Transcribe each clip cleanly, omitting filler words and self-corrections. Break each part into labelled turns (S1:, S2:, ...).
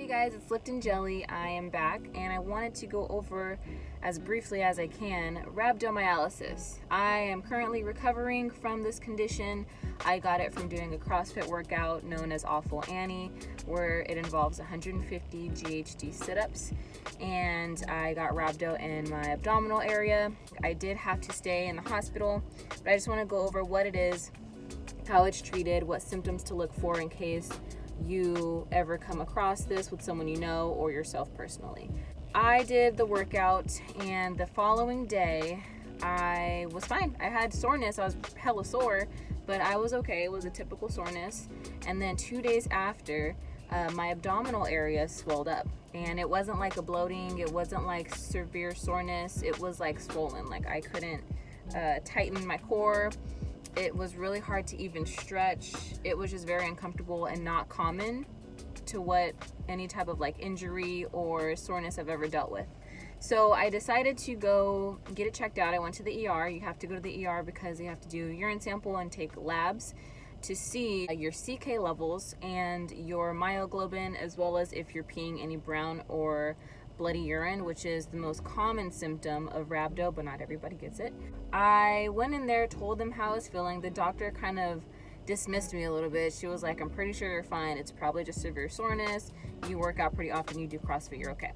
S1: Hey guys, it's Lipton Jelly. I am back and I wanted to go over as briefly as I can rhabdomyolysis. I am currently recovering from this condition. I got it from doing a CrossFit workout known as Awful Annie, where it involves 150 GHD sit-ups, and I got rhabdo in my abdominal area. I did have to stay in the hospital, but I just want to go over what it is, how it's treated, what symptoms to look for in case you ever come across this with someone you know or yourself personally. I did the workout and the following day I was fine. I had soreness. I was hella sore, but I was okay. It was a typical soreness. And then 2 days after, my abdominal area swelled up, and it wasn't like a bloating, it wasn't like severe soreness, it was like swollen. Like I couldn't tighten my core. It was really hard to even stretch. It was just very uncomfortable and not common to what any type of like injury or soreness I've ever dealt with. So I decided to go get it checked out. I went to the ER. You have to go to the ER because you have to do a urine sample and take labs to see your CK levels and your myoglobin, as well as if you're peeing any brown or bloody urine, which is the most common symptom of rhabdo, but not everybody gets it. I went in there, told them how I was feeling. The doctor kind of dismissed me a little bit. She was like, I'm pretty sure you're fine. It's probably just severe soreness. You work out pretty often, you do CrossFit, you're okay.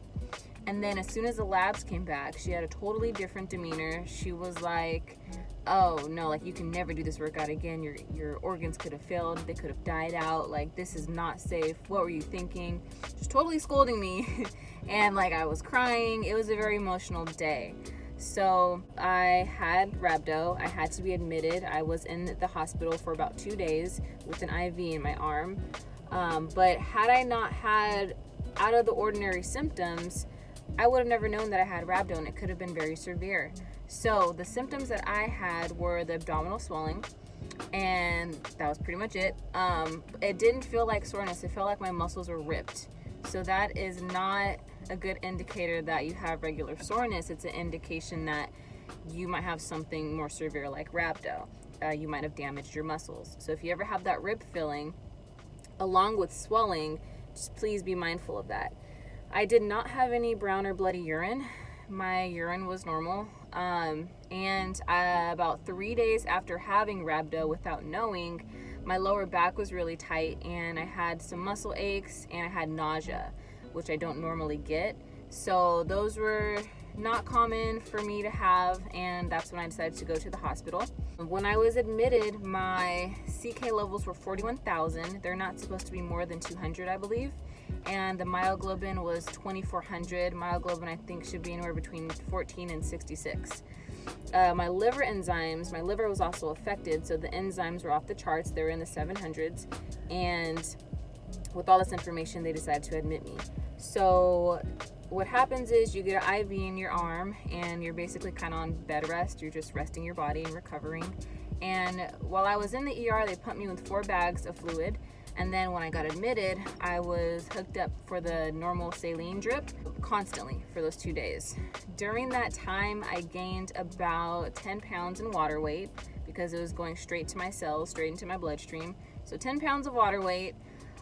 S1: And then as soon as the labs came back, she had a totally different demeanor. She was like, oh no, like you can never do this workout again. Your organs could have failed. They could have died out. Like this is not safe. What were you thinking? Just totally scolding me. And like I was crying. It was a very emotional day. So I had rhabdo. I had to be admitted. I was in the hospital for about 2 days with an IV in my arm. But had I not had out of the ordinary symptoms, I would have never known that I had rhabdo, and it could have been very severe. So the symptoms that I had were the abdominal swelling, and that was pretty much it. It didn't feel like soreness. It felt like my muscles were ripped. So that is not a good indicator that you have regular soreness. It's an indication that you might have something more severe like rhabdo. You might have damaged your muscles. So if you ever have that rib feeling along with swelling, just please be mindful of that. I did not have any brown or bloody urine. My urine was normal. And about 3 days after having rhabdo without knowing, my lower back was really tight and I had some muscle aches and I had nausea, which I don't normally get. So those were not common for me to have, and that's when I decided to go to the hospital. When I was admitted, my CK levels were 41,000. They're not supposed to be more than 200, I believe. And the myoglobin was 2,400. Myoglobin, I think, should be anywhere between 14 and 66. My liver enzymes, my liver was also affected, so the enzymes were off the charts. They were in the 700s, and with all this information, they decided to admit me. So what happens is you get an IV in your arm, and you're basically kind of on bed rest. You're just resting your body and recovering. And while I was in the ER, they pumped me with 4 bags of fluid. And then when I got admitted, I was hooked up for the normal saline drip constantly for those 2 days. During that time, I gained about 10 pounds in water weight because it was going straight to my cells, straight into my bloodstream. So 10 pounds of water weight.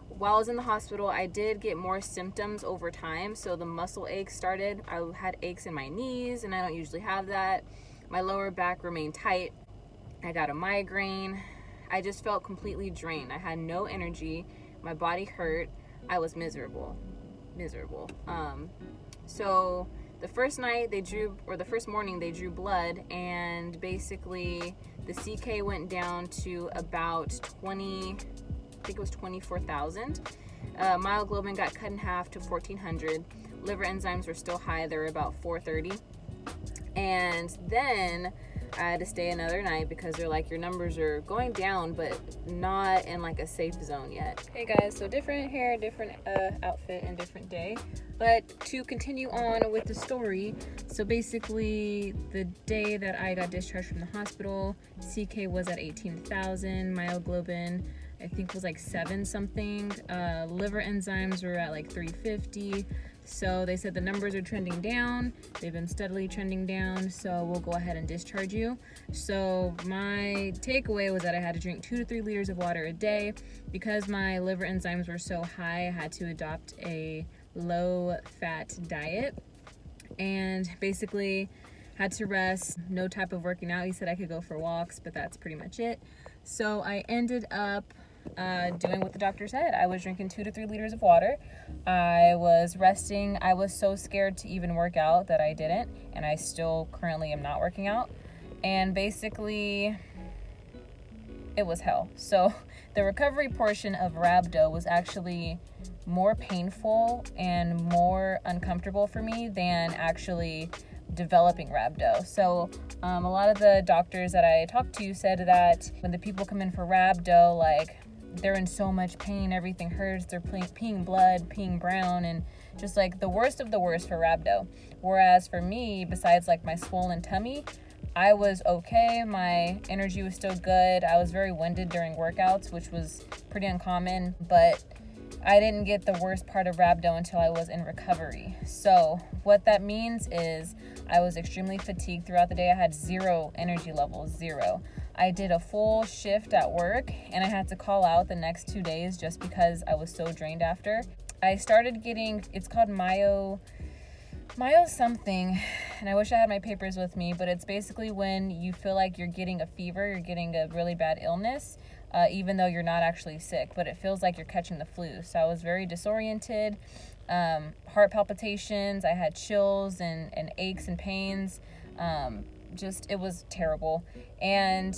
S1: While I was in the hospital, I did get more symptoms over time. So the muscle aches started. I had aches in my knees, and I don't usually have that. My lower back remained tight. I got a migraine. I just felt completely drained. I had no energy. My body hurt. I was miserable. So the first night they drew, or the first morning they drew blood, and basically the CK went down to about 20, I think it was 24,000. Myoglobin got cut in half to 1,400. Liver enzymes were still high. They were about 430. And then I had to stay another night because they're like, your numbers are going down, but not in like a safe zone yet. Hey guys, so different hair, different outfit, and different day. But to continue on with the story, so basically the day that I got discharged from the hospital, CK was at 18,000, myoglobin I think was like 7 something, liver enzymes were at like 350. So they said the numbers are trending down. They've been steadily trending down, so we'll go ahead and discharge you. So my takeaway was that I had to drink 2 to 3 liters of water a day. Because my liver enzymes were so high, I had to adopt a low fat diet, and basically had to rest, no type of working out. He said I could go for walks, but that's pretty much it. So I ended up doing what the doctor said. I was drinking 2 to 3 liters of water. I was resting. I was so scared to even work out that I didn't, and I still currently am not working out. And basically, it was hell. So the recovery portion of Rhabdo was actually more painful and more uncomfortable for me than actually developing Rhabdo. So a lot of the doctors that I talked to said that when the people come in for Rhabdo, like, they're in so much pain, everything hurts, they're peeing blood, peeing brown, and just like the worst of the worst for Rhabdo. Whereas for me, besides like my swollen tummy, I was okay. My energy was still good. I was very winded during workouts, which was pretty uncommon, but I didn't get the worst part of Rhabdo until I was in recovery. So what that means is I was extremely fatigued throughout the day. I had 0 energy levels, 0. I did a full shift at work and I had to call out the next 2 days just because I was so drained after. I started getting, it's called myo something, and I wish I had my papers with me, but it's basically when you feel like you're getting a fever, you're getting a really bad illness, even though you're not actually sick, but it feels like you're catching the flu. So I was very disoriented, heart palpitations, I had chills and aches and pains, it was terrible, and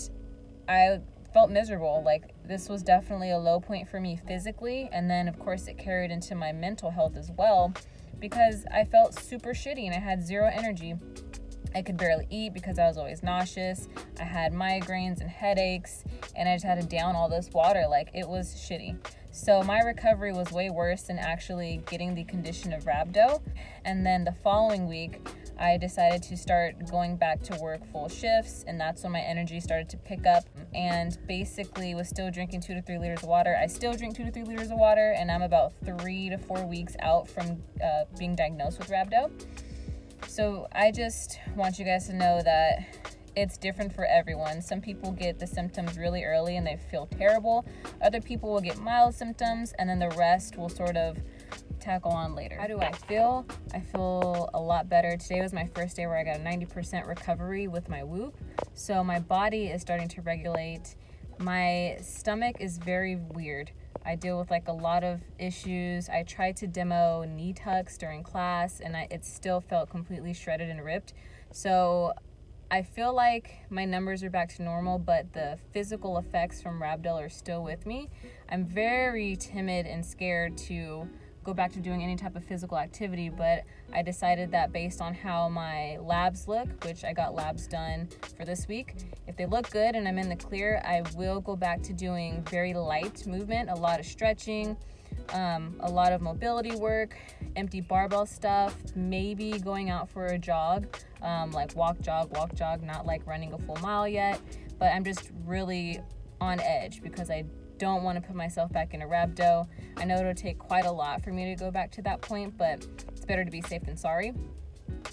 S1: I felt miserable. Like, this was definitely a low point for me physically, and then of course it carried into my mental health as well, because I felt super shitty and I had 0 energy. I could barely eat because I was always nauseous. I had migraines and headaches, and I just had to down all this water. Like, it was shitty. So my recovery was way worse than actually getting the condition of Rhabdo. And then the following week, I decided to start going back to work full shifts, and that's when my energy started to pick up, and basically was still drinking 2 to 3 liters of water. I still drink 2 to 3 liters of water, and I'm about 3 to 4 weeks out from being diagnosed with Rhabdo. So I just want you guys to know that it's different for everyone. Some people get the symptoms really early and they feel terrible. Other people will get mild symptoms, and then the rest will sort of tackle on later. How do I feel? I feel a lot better. Today was my first day where I got a 90% recovery with my Whoop. So my body is starting to regulate. My stomach is very weird. I deal with like a lot of issues. I tried to demo knee tucks during class, and it still felt completely shredded and ripped. So I feel like my numbers are back to normal, but the physical effects from Rhabdo are still with me. I'm very timid and scared to go back to doing any type of physical activity, but I decided that based on how my labs look, which I got labs done for this week, if they look good and I'm in the clear, I will go back to doing very light movement, a lot of stretching, a lot of mobility work, empty barbell stuff, maybe going out for a jog, like walk, jog, not like running a full mile yet, but I'm just really on edge because I don't want to put myself back into Rhabdo. I know it'll take quite a lot for me to go back to that point, but it's better to be safe than sorry.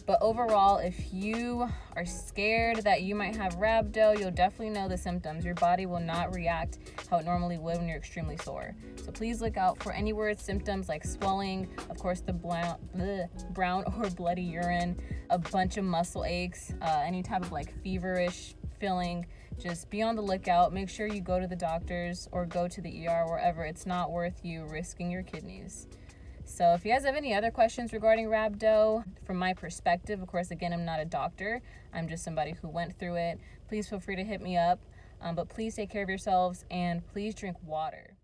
S1: But overall, if you are scared that you might have Rhabdo, you'll definitely know the symptoms. Your body will not react how it normally would when you're extremely sore. So please look out for any weird symptoms like swelling, of course the brown or bloody urine, a bunch of muscle aches, any type of like feverish feeling. Just be on the lookout. Make sure you go to the doctors or go to the ER, wherever. It's not worth you risking your kidneys. So if you guys have any other questions regarding Rhabdo, from my perspective, of course, again, I'm not a doctor. I'm just somebody who went through it. Please feel free to hit me up. But please take care of yourselves and please drink water.